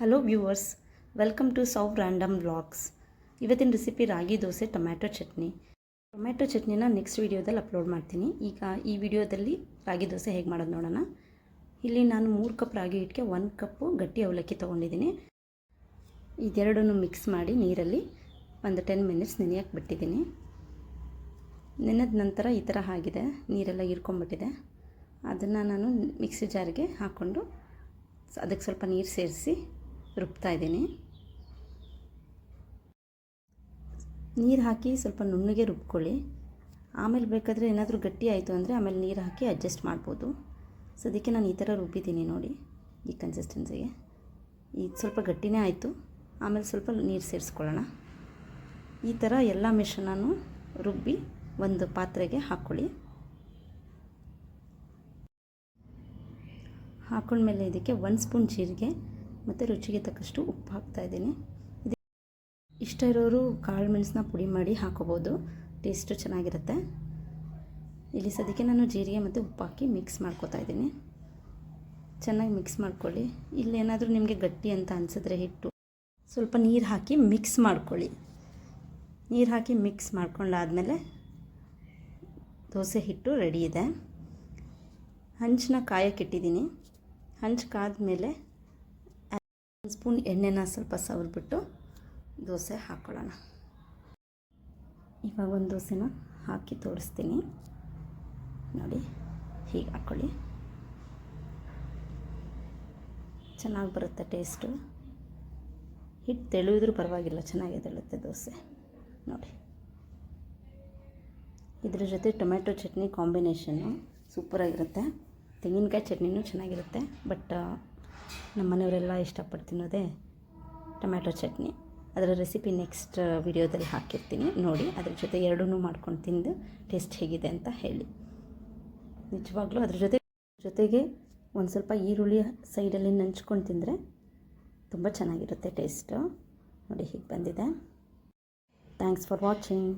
Hello viewers, welcome to Sow random vlogs. ಇವತ್ತಿನ recipe ragi dosa tomato chutney. Tomato ಚಟ್ನಿನ next ವೀಡಿಯೋದಲ್ಲಿ upload ಮಾಡ್ತೀನಿ. ಈಗ ಈ ವಿಡಿಯೋದಲ್ಲಿ ರಾಗಿ ದೋಸೆ ಹೇಗೆ ಮಾಡೋದು ನೋಡೋಣ. ಇಲ್ಲಿ ನಾನು 3 ಕಪ್ ರಾಗಿ ಹಿಟ್ಟಿಗೆ 1 ಕಪ್ಪು ಗಟ್ಟಿ ಅವಲಕ್ಕಿ ತೊಗೊಂಡಿದ್ದೀನಿ. ಇದೆರಡನ್ನು ಮಿಕ್ಸ್ ಮಾಡಿ ನೀರಲ್ಲಿ ಒಂದು 10 ಮಿನಿಟ್ಸ್ ನೆನೆಯಕ್ಕೆ ಬಿಟ್ಟಿದ್ದೀನಿ. ನೆನೆದ ನಂತರ ಈ ಥರ ಆಗಿದೆ, ನೀರೆಲ್ಲ ಹೀರ್ಕೊಂಡ್ಬಿಟ್ಟಿದೆ. ಅದನ್ನು ನಾನು ಮಿಕ್ಸಿ ಜಾರ್ಗೆ ಹಾಕ್ಕೊಂಡು ಅದಕ್ಕೆ ಸ್ವಲ್ಪ ನೀರು ಸೇರಿಸಿ ರುಬ್ತಾ ಇದ್ದೀನಿ. ನೀರು ಹಾಕಿ ಸ್ವಲ್ಪ ನುಣ್ಣಗೆ ರುಬ್ಕೊಳ್ಳಿ. ಆಮೇಲೆ ಬೇಕಾದರೆ ಏನಾದರೂ ಗಟ್ಟಿ ಆಯಿತು ಅಂದರೆ ಆಮೇಲೆ ನೀರು ಹಾಕಿ ಅಡ್ಜಸ್ಟ್ ಮಾಡ್ಬೋದು. ಸೊ ಅದಕ್ಕೆ ನಾನು ಈ ಥರ ರುಬ್ಬಿದ್ದೀನಿ ನೋಡಿ, ಈ ಕನ್ಸಿಸ್ಟೆನ್ಸಿಗೆ. ಇದು ಸ್ವಲ್ಪ ಗಟ್ಟಿನೇ ಆಯಿತು. ಆಮೇಲೆ ಸ್ವಲ್ಪ ನೀರು ಸೇರಿಸ್ಕೊಳ್ಳೋಣ. ಈ ಥರ ಎಲ್ಲ ಮಿಶ್ರಣನೂ ರುಬ್ಬಿ ಒಂದು ಪಾತ್ರೆಗೆ ಹಾಕ್ಕೊಳ್ಳಿ. ಹಾಕೊಂಡ್ಮೇಲೆ ಇದಕ್ಕೆ 1 ಸ್ಪೂನ್ ಜೀರಿಗೆ ಮತ್ತು ರುಚಿಗೆ ತಕ್ಕಷ್ಟು ಉಪ್ಪು ಹಾಕ್ತಾಯಿದ್ದೀನಿ. ಇಷ್ಟ ಇರೋರು ಕಾಳು ಮೆಣಸನ್ನ ಪುಡಿ ಮಾಡಿ ಹಾಕೋಬೋದು, ಟೇಸ್ಟು ಚೆನ್ನಾಗಿರುತ್ತೆ. ಇಲ್ಲಿ ಸದ್ಯಕ್ಕೆ ನಾನು ಜೀರಿಗೆ ಮತ್ತು ಉಪ್ಪು ಹಾಕಿ ಮಿಕ್ಸ್ ಮಾಡ್ಕೋತಾ ಇದ್ದೀನಿ. ಚೆನ್ನಾಗಿ ಮಿಕ್ಸ್ ಮಾಡ್ಕೊಳ್ಳಿ. ಇಲ್ಲೇನಾದರೂ ನಿಮಗೆ ಗಟ್ಟಿ ಅಂತ ಅನಿಸಿದ್ರೆ ಹಿಟ್ಟು ಸ್ವಲ್ಪ ನೀರು ಹಾಕಿ ಮಿಕ್ಸ್ ಮಾಡ್ಕೊಳ್ಳಿ. ನೀರು ಹಾಕಿ ಮಿಕ್ಸ್ ಮಾಡ್ಕೊಂಡಾದಮೇಲೆ ದೋಸೆ ಹಿಟ್ಟು ರೆಡಿ ಇದೆ. ಹಂಚನ್ನ ಕಾಯಕ್ಕಿಟ್ಟಿದ್ದೀನಿ. ಹಂಚು ಕಾದ್ಮೇಲೆ 1 ಸ್ಪೂನ್ ಎಣ್ಣೆನ ಸ್ವಲ್ಪ ಸವರ್ಬಿಟ್ಟು ದೋಸೆ ಹಾಕ್ಕೊಳ್ಳೋಣ. ಇವಾಗ ಒಂದು ದೋಸೆನ ಹಾಕಿ ತೋರಿಸ್ತೀನಿ ನೋಡಿ. ಹೀಗೆ ಹಾಕ್ಕೊಳ್ಳಿ, ಚೆನ್ನಾಗಿ ಬರುತ್ತೆ ಟೇಸ್ಟು. ಹಿಟ್ಟು ತೆಳುವಿದ್ರೂ ಪರವಾಗಿಲ್ಲ, ಚೆನ್ನಾಗಿ ತೆಳುತ್ತೆ ದೋಸೆ ನೋಡಿ. ಇದ್ರ ಜೊತೆ ಟೊಮ್ಯಾಟೊ ಚಟ್ನಿ ಕಾಂಬಿನೇಷನ್ನು ಸೂಪರಾಗಿರುತ್ತೆ. ತೆಂಗಿನಕಾಯಿ ಚಟ್ನಿನೂ ಚೆನ್ನಾಗಿರುತ್ತೆ. ಬಟ್ ನಮ್ಮ ಮನೆಯವರೆಲ್ಲ ಇಷ್ಟಪಟ್ಟು ತಿನ್ನೋದೇ ಟೊಮ್ಯಾಟೊ ಚಟ್ನಿ. ಅದರ ರೆಸಿಪಿ ನೆಕ್ಸ್ಟ್ ವಿಡಿಯೋದಲ್ಲಿ ಹಾಕಿರ್ತೀನಿ ನೋಡಿ. ಅದ್ರ ಜೊತೆ ಎರಡೂ ಮಾಡ್ಕೊಂಡು ತಿಂದು ಟೇಸ್ಟ್ ಹೇಗಿದೆ ಅಂತ ಹೇಳಿ. ನಿಜವಾಗ್ಲೂ ಅದ್ರ ಜೊತೆಗೆ ಒಂದು ಸ್ವಲ್ಪ ಈರುಳ್ಳಿ ಸೈಡಲ್ಲಿ ನಂಚ್ಕೊಂಡು ತಿಂದರೆ ತುಂಬ ಚೆನ್ನಾಗಿರುತ್ತೆ ಟೇಸ್ಟು ನೋಡಿ. ಹೀಗೆ ಬಂದಿದೆ. Thanks for watching.